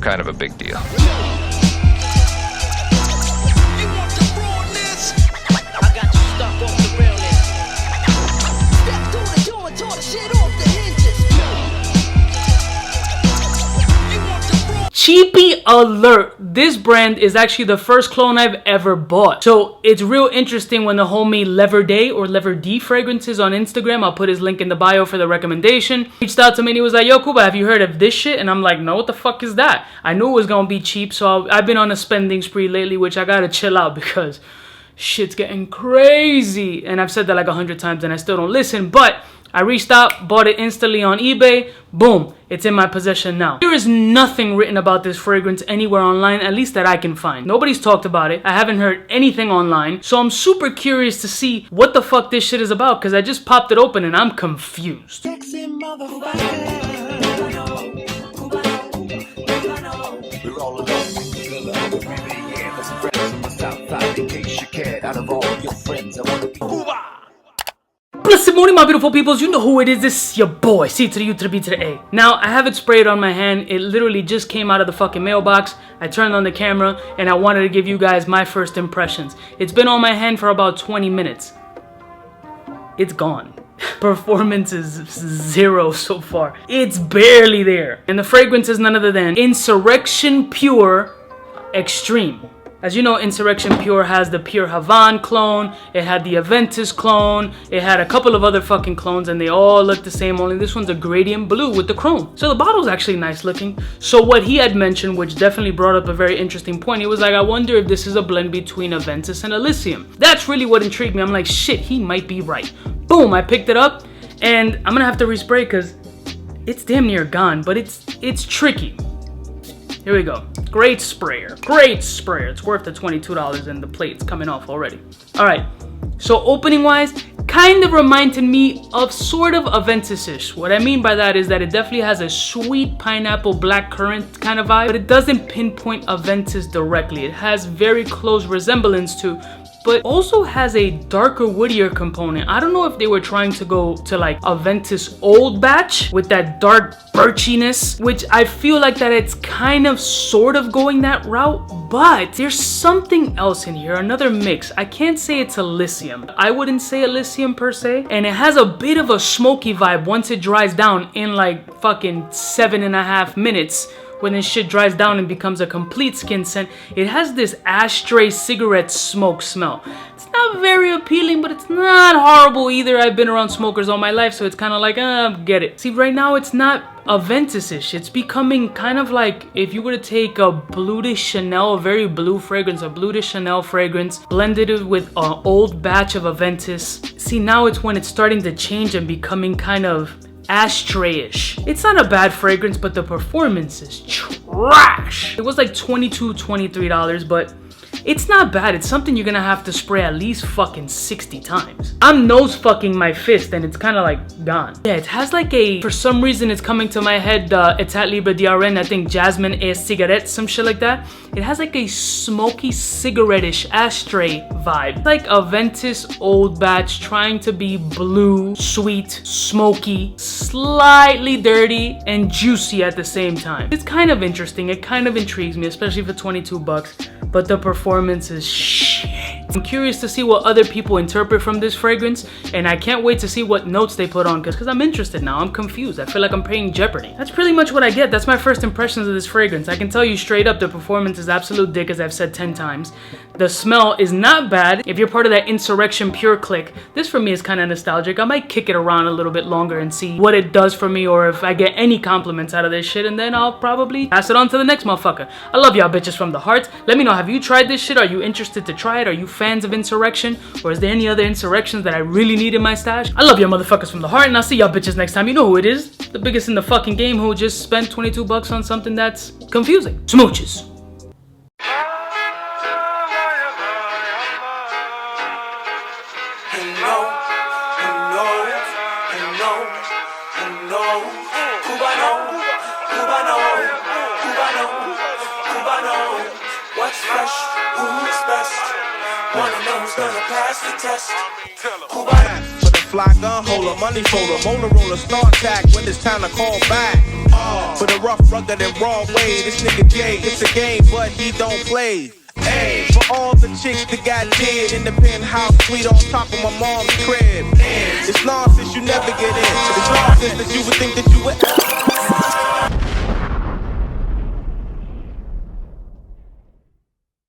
kind of a big deal. Cheapy alert, this brand is actually the first clone I've ever bought. So it's real interesting when the homie Lever Day or Lever D Fragrances on Instagram, I'll put his link in the bio for the recommendation, reached out to me and he was like, yo Kuba, have you heard of this shit? And I'm like, no, what the fuck is that? I knew it was gonna be cheap, so I've been on a spending spree lately, which I gotta chill out because shit's getting crazy. And I've said that like 100 times and I still don't listen, but I reached out, bought it instantly on eBay, boom, it's in my possession now. There is nothing written about this fragrance anywhere online, at least that I can find. Nobody's talked about it. I haven't heard anything online, so I'm super curious to see what the fuck this shit is about, because I just popped it open and I'm confused. Sexy motherfucker. We're all alone. Out of all your friends, I want to be Cuba. Blessed morning, my beautiful peoples. You know who it is. This is your boy, C to the U to the B to the A. Now, I have it sprayed on my hand. It literally just came out of the fucking mailbox. I turned on the camera and I wanted to give you guys my first impressions. It's been on my hand for about 20 minutes. It's gone. Performance is 0 so far. It's barely there. And the fragrance is none other than Insurrection Pure Extreme. As you know, Insurrection Pure has the Pure Havane clone, it had the Aventus clone, it had a couple of other fucking clones, and they all look the same, only this one's a gradient blue with the chrome. So the bottle's actually nice looking. So what he had mentioned, which definitely brought up a very interesting point, he was like, I wonder if this is a blend between Aventus and Elysium. That's really what intrigued me. I'm like, shit, he might be right. Boom, I picked it up, and I'm gonna have to respray because it's damn near gone, but it's tricky. Here we go. Great sprayer. Great sprayer. It's worth the $22 and the plate's coming off already. All right. So opening wise, kind of reminded me of sort of Aventus-ish. What I mean by that is that it definitely has a sweet pineapple blackcurrant kind of vibe, but it doesn't pinpoint Aventus directly. It has very close resemblance to, but also has a darker, woodier component. I don't know if they were trying to go to like Aventus old batch with that dark birchiness, which I feel like that it's kind of sort of going that route, but there's something else in here, another mix. I can't say it's Elysium. I wouldn't say Elysium per se, and it has a bit of a smoky vibe once it dries down in like fucking 7.5 minutes. When this shit dries down and becomes a complete skin scent, it has this ashtray cigarette smoke smell. It's not very appealing, but it's not horrible either. I've been around smokers all my life, so it's kind of like, get it. See, right now it's not Aventus-ish. It's becoming kind of like if you were to take a Bleu de Chanel, a very blue fragrance, a Bleu de Chanel fragrance, blended it with an old batch of Aventus. See, now it's when it's starting to change and becoming kind of ashtray-ish. It's not a bad fragrance, but the performance is trash. It was like $22, $23, but it's not bad. It's something you're gonna have to spray at least fucking 60 times. I'm nose fucking my fist and it's kind of like gone. Yeah, it has like a, for some reason it's coming to my head, Etat Libre DRN, I think Jasmine et Cigarette, some shit like that. It has like a smoky cigarette-ish ashtray vibe. Like Aventus old batch trying to be blue, sweet, smoky, slightly dirty, and juicy at the same time. It's kind of interesting. It kind of intrigues me, especially for 22 bucks. But the performance is shit. I'm curious to see what other people interpret from this fragrance, and I can't wait to see what notes they put on because I'm interested now. I'm confused. I feel like I'm playing Jeopardy. That's pretty much what I get. That's my first impressions of this fragrance. I can tell you straight up, the performance is absolute dick, as I've said 10 times. The smell is not bad. If you're part of that Insurrection Pure clique, this for me is kind of nostalgic. I might kick it around a little bit longer and see what it does for me, or if I get any compliments out of this shit, and then I'll probably pass it on to the next motherfucker. I love y'all bitches from the heart. Let me know, have you tried this shit? Are you interested to try it? Are you fans of Insurrection? Or is there any other Insurrections that I really need in my stash? I love y'all motherfuckers from the heart, and I'll see y'all bitches next time. You know who it is. The biggest in the fucking game who just spent 22 bucks on something that's confusing. Smooches. What's fresh? Who's best? Wanna know who's gonna pass the test? Cubano. fly gun holder, money folder, Motorola, star tack when it's time to call back. For the rough, rugged, and raw way, this nigga Jay, it's a game, but he don't play. Ay, for all the chicks that got dead in the penthouse suite on top of my mom's crib. It's nonsense you never get in. It's nonsense that you would think that you would.